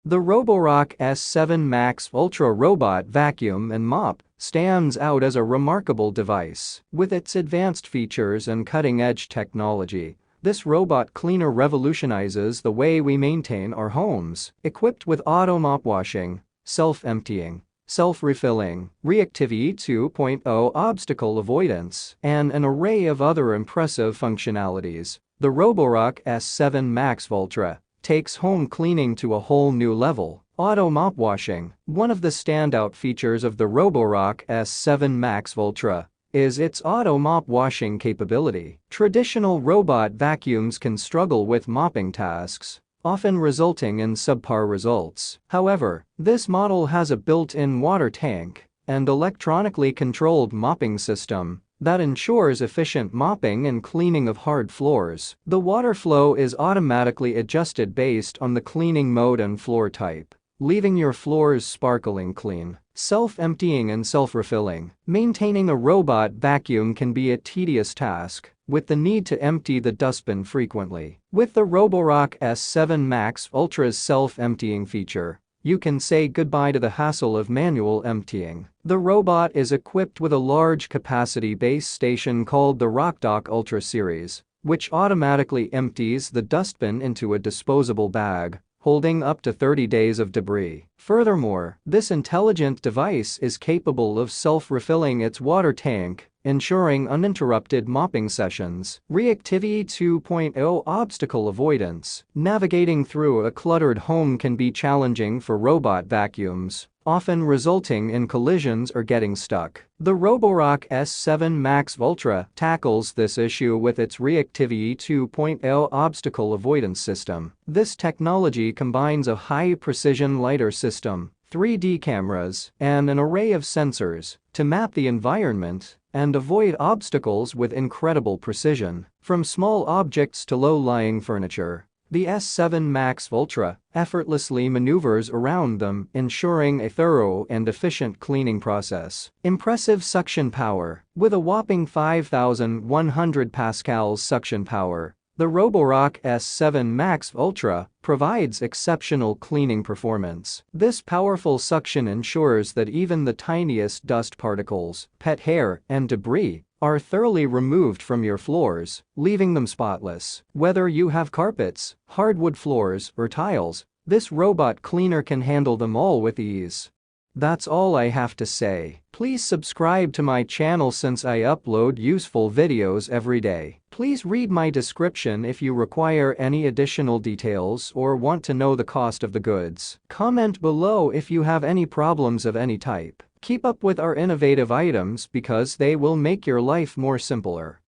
The Roborock S7 Max Ultra Robot Vacuum and Mop stands out as a remarkable device. With its advanced features and cutting-edge technology, this robot cleaner revolutionizes the way we maintain our homes. Equipped with auto mop washing, self-emptying, self-refilling, reactivity 2.0 obstacle avoidance, and an array of other impressive functionalities, the Roborock S7 Max Ultra takes home cleaning to a whole new level. Auto mop washing. One of the standout features of the Roborock S7 Max Ultra is its auto mop washing capability. Traditional robot vacuums can struggle with mopping tasks, often resulting in subpar results. However, this model has a built-in water tank and electronically controlled mopping system that ensures efficient mopping and cleaning of hard floors. The water flow is automatically adjusted based on the cleaning mode and floor type, leaving your floors sparkling clean. Self-emptying and self-refilling. Maintaining a robot vacuum can be a tedious task, with the need to empty the dustbin frequently. With the Roborock S7 Max Ultra's self-emptying feature, you can say goodbye to the hassle of manual emptying. The robot is equipped with a large capacity base station called the Roborock Ultra series, which automatically empties the dustbin into a disposable bag, holding up to 30 days of debris. Furthermore, this intelligent device is capable of self-refilling its water tank, ensuring uninterrupted mopping sessions. Reactivity 2.0 obstacle avoidance. Navigating through a cluttered home can be challenging for robot vacuums, often resulting in collisions or getting stuck. The Roborock S7 Max Ultra tackles this issue with its Reactivity 2.0 obstacle avoidance system. This technology combines a high-precision lidar system, 3D cameras, and an array of sensors to map the environment and avoid obstacles with incredible precision. From small objects to low-lying furniture, the S7 Max Ultra effortlessly maneuvers around them, ensuring a thorough and efficient cleaning process. Impressive suction power. With a whopping 5,100 pascals suction power, the Roborock S7 Max Ultra provides exceptional cleaning performance. This powerful suction ensures that even the tiniest dust particles, pet hair, and debris are thoroughly removed from your floors, leaving them spotless. Whether you have carpets, hardwood floors, or tiles, this robot cleaner can handle them all with ease. That's all I have to say. Please subscribe to my channel since I upload useful videos every day. Please read my description if you require any additional details or want to know the cost of the goods. Comment below if you have any problems of any type. Keep up with our innovative items because they will make your life more simpler.